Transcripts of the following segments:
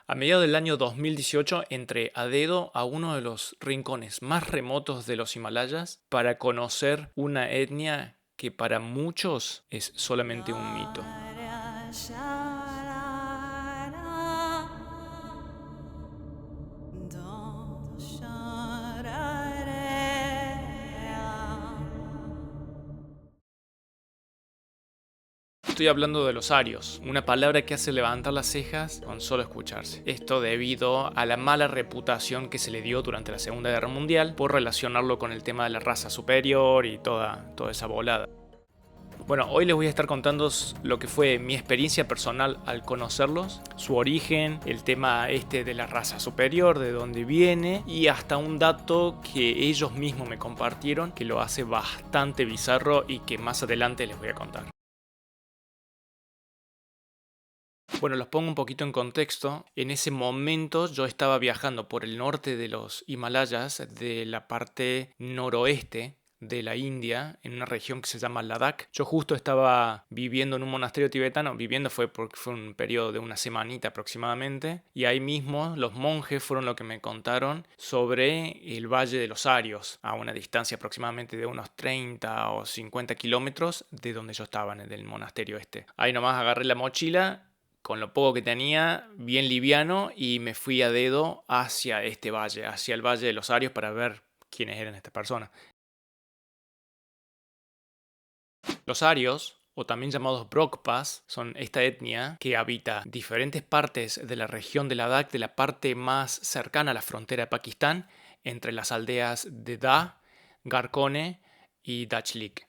A mediados del año 2018 entré a dedo a uno de los rincones más remotos de los Himalayas para conocer una etnia que para muchos es solamente un mito. Estoy hablando de los arios, una palabra que hace levantar las cejas con solo escucharse. Esto debido a la mala reputación que se le dio durante la Segunda Guerra Mundial por relacionarlo con el tema de la raza superior y toda esa volada. Bueno, hoy les voy a estar contando lo que fue mi experiencia personal al conocerlos, su origen, el tema de la raza superior, de dónde viene y hasta un dato que ellos mismos me compartieron que lo hace bastante bizarro y que más adelante les voy a contar. Bueno, los pongo un poquito en contexto. En ese momento yo estaba viajando por el norte de los Himalayas, de la parte noroeste de la India, en una región que se llama Ladakh. Yo justo estaba viviendo en un monasterio tibetano, viviendo fue porque fue un periodo de una semanita aproximadamente, y ahí mismo los monjes fueron lo que me contaron sobre el Valle de los Arios, a una distancia aproximadamente de unos 30 o 50 kilómetros de donde yo estaba, en el monasterio este. Ahí nomás agarré la mochila con lo poco que tenía, bien liviano, y me fui a dedo hacia este valle, hacia el Valle de los Arios, para ver quiénes eran estas personas. Los arios, o también llamados Brokpas, son esta etnia que habita diferentes partes de la región de Ladakh, de la parte más cercana a la frontera de Pakistán, entre las aldeas de Da, Garkone y Dachlik.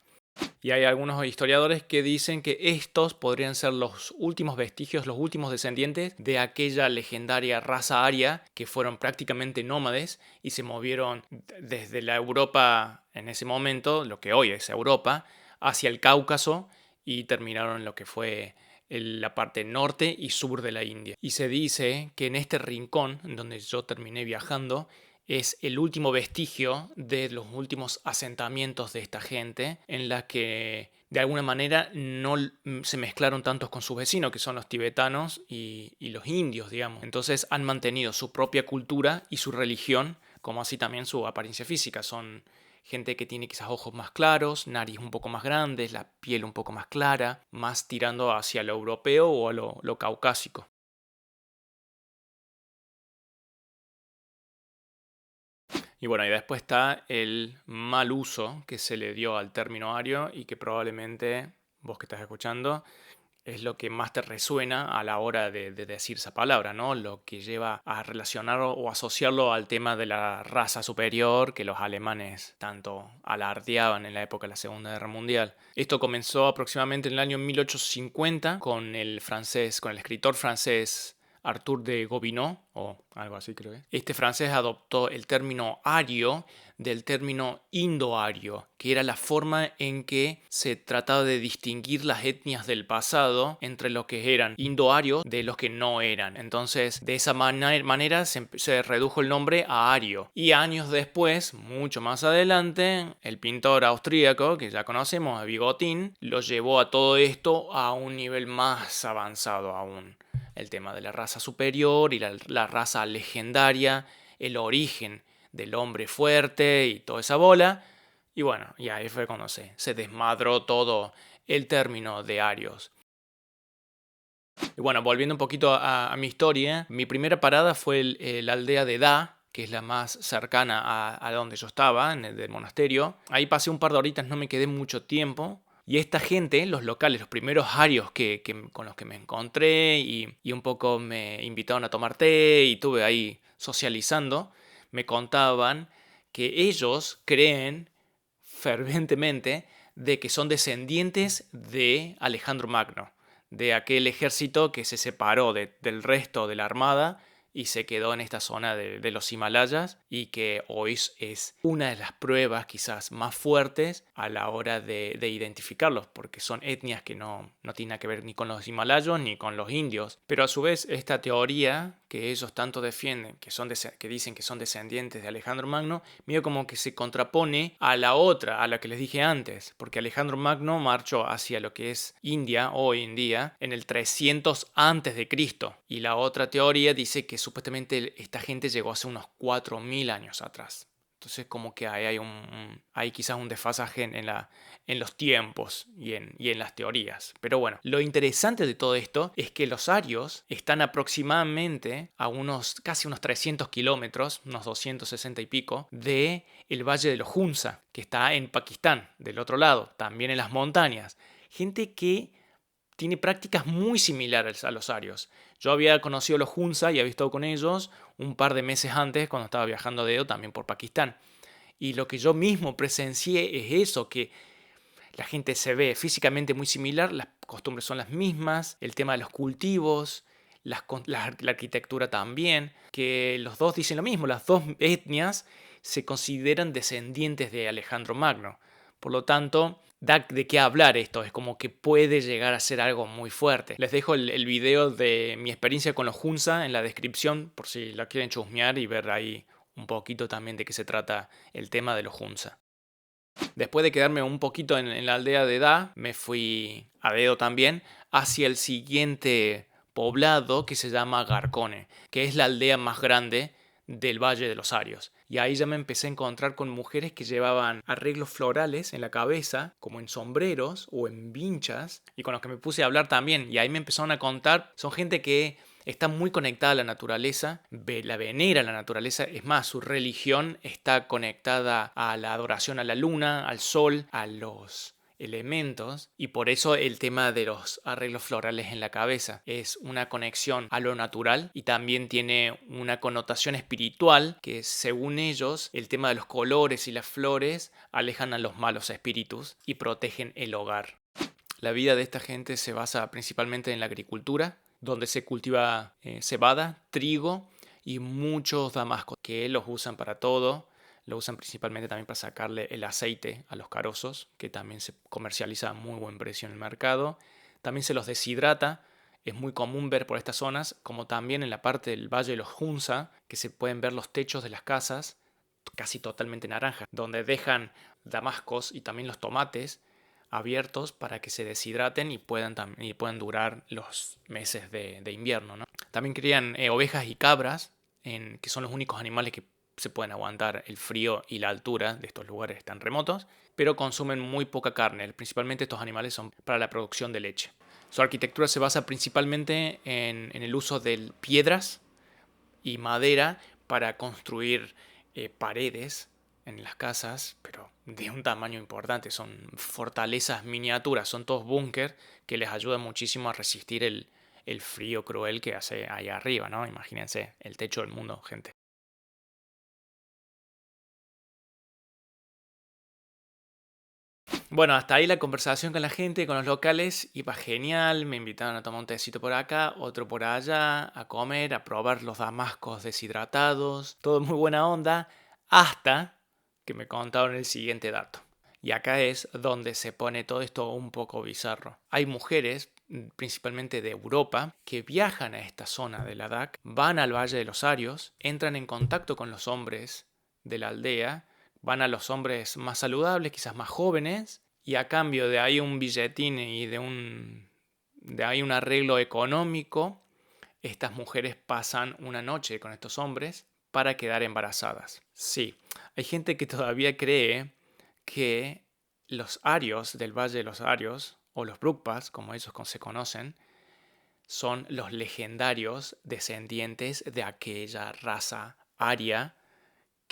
Y hay algunos historiadores que dicen que estos podrían ser los últimos vestigios, los últimos descendientes de aquella legendaria raza aria que fueron prácticamente nómades y se movieron desde la Europa en ese momento, lo que hoy es Europa, hacia el Cáucaso y terminaron en lo que fue la parte norte y sur de la India. Y se dice que en este rincón, donde yo terminé viajando, es el último vestigio de los últimos asentamientos de esta gente, en la que de alguna manera no se mezclaron tantos con sus vecinos, que son los tibetanos y los indios, digamos. Entonces han mantenido su propia cultura y su religión, como así también su apariencia física. Son gente que tiene quizás ojos más claros, nariz un poco más grande, la piel un poco más clara, más tirando hacia lo europeo o a lo caucásico. Y bueno, y después está el mal uso que se le dio al término ario y que probablemente vos que estás escuchando es lo que más te resuena a la hora de decir esa palabra, ¿no? Lo que lleva a relacionarlo o asociarlo al tema de la raza superior que los alemanes tanto alardeaban en la época de la Segunda Guerra Mundial. Esto comenzó aproximadamente en el año 1850 con con el escritor francés Arthur de Gobineau, o algo así creo que. Este francés adoptó el término ario del término indo-ario, que era la forma en que se trataba de distinguir las etnias del pasado entre los que eran indo-arios de los que no eran. Entonces, de esa manera se redujo el nombre a ario. Y años después, mucho más adelante, el pintor austríaco, que ya conocemos, Vigotín, lo llevó a todo esto a un nivel más avanzado aún. El tema de la raza superior y la raza legendaria, el origen del hombre fuerte y toda esa bola. Y bueno, y ahí fue cuando se desmadró todo el término de arios. Y bueno, volviendo un poquito a mi historia, mi primera parada fue la aldea de Da, que es la más cercana a donde yo estaba, en el del monasterio. Ahí pasé un par de horitas, no me quedé mucho tiempo. Y esta gente, los locales, los primeros arios con los que me encontré y un poco me invitaron a tomar té y estuve ahí socializando, me contaban que ellos creen ferventemente de que son descendientes de Alejandro Magno, de aquel ejército que se separó del resto de la armada y se quedó en esta zona de los Himalayas y que hoy es una de las pruebas quizás más fuertes a la hora de identificarlos, porque son etnias que no tienen nada que ver ni con los himalayos ni con los indios. Pero a su vez esta teoría que ellos tanto defienden, que dicen que son descendientes de Alejandro Magno, medio como que se contrapone a la otra, a la que les dije antes, porque Alejandro Magno marchó hacia lo que es India hoy en día en el 300 antes de Cristo, y la otra teoría dice que supuestamente esta gente llegó hace unos 4000 años atrás. Entonces como que hay quizás un desfasaje en los tiempos y en las teorías. Pero bueno, lo interesante de todo esto es que los arios están aproximadamente a casi unos 300 kilómetros, unos 260 y pico, de el Valle de los Hunza, que está en Pakistán, del otro lado, también en las montañas. Gente que tiene prácticas muy similares a los arios. Yo había conocido a los Hunza y había estado con ellos un par de meses antes cuando estaba viajando de también por Pakistán. Y lo que yo mismo presencié es eso, que la gente se ve físicamente muy similar, las costumbres son las mismas, el tema de los cultivos, la arquitectura también, que los dos dicen lo mismo, las dos etnias se consideran descendientes de Alejandro Magno. Por lo tanto, da de qué hablar esto, es como que puede llegar a ser algo muy fuerte. Les dejo el video de mi experiencia con los Hunza en la descripción por si la quieren chusmear y ver ahí un poquito también de qué se trata el tema de los Hunza. Después de quedarme un poquito en la aldea de Da, me fui a dedo también hacia el siguiente poblado que se llama Garcone, que es la aldea más grande del Valle de los Arios. Y ahí ya me empecé a encontrar con mujeres que llevaban arreglos florales en la cabeza, como en sombreros o en vinchas, y con los que me puse a hablar también. Y ahí me empezaron a contar, son gente que está muy conectada a la naturaleza, la venera a la naturaleza, es más, su religión está conectada a la adoración a la luna, al sol, a los elementos, y por eso el tema de los arreglos florales en la cabeza es una conexión a lo natural y también tiene una connotación espiritual que, según ellos, el tema de los colores y las flores alejan a los malos espíritus y protegen el hogar. La vida de esta gente se basa principalmente en la agricultura, donde se cultiva cebada, trigo y muchos damascos, que los usan para todo. Lo usan principalmente también para sacarle el aceite a los carozos, que también se comercializa a muy buen precio en el mercado. También se los deshidrata. Es muy común ver por estas zonas, como también en la parte del Valle de los Hunza, que se pueden ver los techos de las casas casi totalmente naranjas, donde dejan damascos y también los tomates abiertos para que se deshidraten y puedan durar los meses de invierno, ¿no? También crían ovejas y cabras, que son los únicos animales que se pueden aguantar el frío y la altura de estos lugares tan remotos, pero consumen muy poca carne. Principalmente estos animales son para la producción de leche. Su arquitectura se basa principalmente en el uso de piedras y madera para construir paredes en las casas, pero de un tamaño importante. Son fortalezas miniaturas, son todos búnker que les ayudan muchísimo a resistir el frío cruel que hace allá arriba, ¿no? Imagínense, el techo del mundo, gente. Bueno, hasta ahí la conversación con la gente, con los locales, iba genial, me invitaron a tomar un tecito por acá, otro por allá, a comer, a probar los damascos deshidratados, todo muy buena onda, hasta que me contaron el siguiente dato. Y acá es donde se pone todo esto un poco bizarro. Hay mujeres, principalmente de Europa, que viajan a esta zona de la DAC, van al Valle de los Arios, entran en contacto con los hombres de la aldea, van a los hombres más saludables, quizás más jóvenes, y a cambio de ahí un billetín y de ahí un arreglo económico, estas mujeres pasan una noche con estos hombres para quedar embarazadas. Sí, hay gente que todavía cree que los arios del Valle de los Arios, o los Brukpas, como ellos se conocen, son los legendarios descendientes de aquella raza aria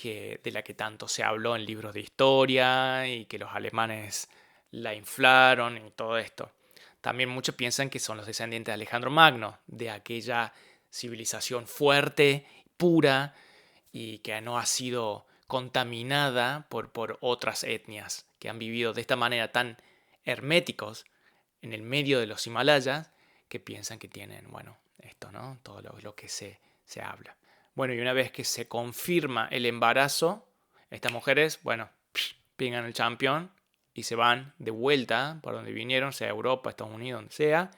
de la que tanto se habló en libros de historia y que los alemanes la inflaron y todo esto. También muchos piensan que son los descendientes de Alejandro Magno, de aquella civilización fuerte, pura y que no ha sido contaminada por otras etnias que han vivido de esta manera tan herméticos en el medio de los Himalayas que piensan que tienen, bueno, esto, ¿no? Todo lo que se habla. Bueno, y una vez que se confirma el embarazo, estas mujeres, bueno, pingan el campeón y se van de vuelta por donde vinieron, sea Europa, Estados Unidos, donde sea,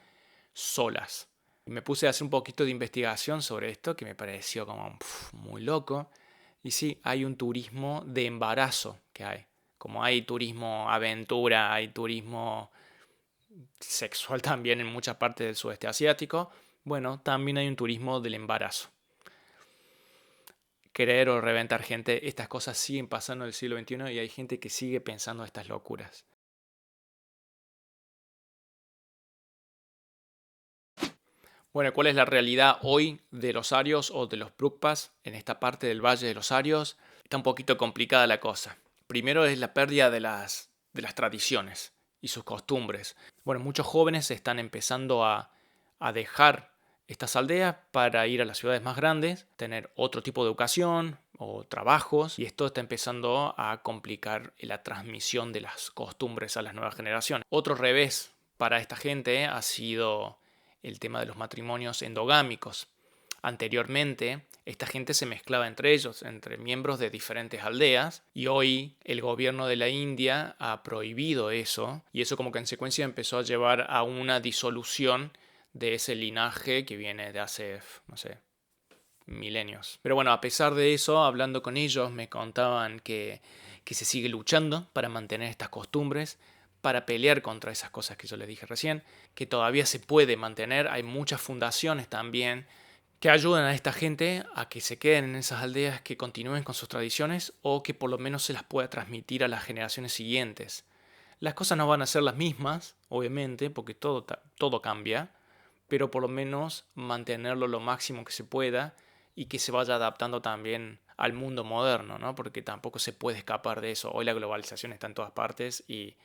solas. Me puse a hacer un poquito de investigación sobre esto que me pareció como muy loco. Y sí, hay un turismo de embarazo que hay. Como hay turismo aventura, hay turismo sexual también en muchas partes del sudeste asiático. Bueno, también hay un turismo del embarazo. Querer o reventar gente, estas cosas siguen pasando en el siglo XXI y hay gente que sigue pensando estas locuras. Bueno, ¿cuál es la realidad hoy de los arios o de los Prukpas en esta parte del Valle de los Arios? Está un poquito complicada la cosa. Primero es la pérdida de las tradiciones y sus costumbres. Bueno, muchos jóvenes están empezando a dejar estas aldeas para ir a las ciudades más grandes, tener otro tipo de educación o trabajos, y esto está empezando a complicar la transmisión de las costumbres a las nuevas generaciones. Otro revés para esta gente ha sido el tema de los matrimonios endogámicos. Anteriormente, esta gente se mezclaba entre ellos, entre miembros de diferentes aldeas, y hoy el gobierno de la India ha prohibido eso, y eso como consecuencia empezó a llevar a una disolución de ese linaje que viene de hace, no sé, milenios. Pero bueno, a pesar de eso, hablando con ellos, me contaban que se sigue luchando para mantener estas costumbres, para pelear contra esas cosas que yo les dije recién, que todavía se puede mantener. Hay muchas fundaciones también que ayudan a esta gente a que se queden en esas aldeas, que continúen con sus tradiciones o que por lo menos se las pueda transmitir a las generaciones siguientes. Las cosas no van a ser las mismas, obviamente, porque todo cambia, pero por lo menos mantenerlo lo máximo que se pueda y que se vaya adaptando también al mundo moderno, ¿no? Porque tampoco se puede escapar de eso. Hoy la globalización está en todas partes y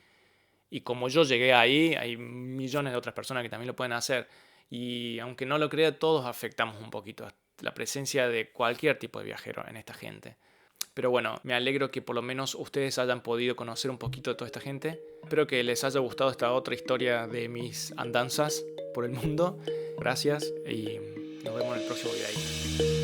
como yo llegué ahí, hay millones de otras personas que también lo pueden hacer. Y aunque no lo crea, todos afectamos un poquito la presencia de cualquier tipo de viajero en esta gente. Pero bueno, me alegro que por lo menos ustedes hayan podido conocer un poquito de toda esta gente. Espero que les haya gustado esta otra historia de mis andanzas por el mundo. Gracias y nos vemos en el próximo video.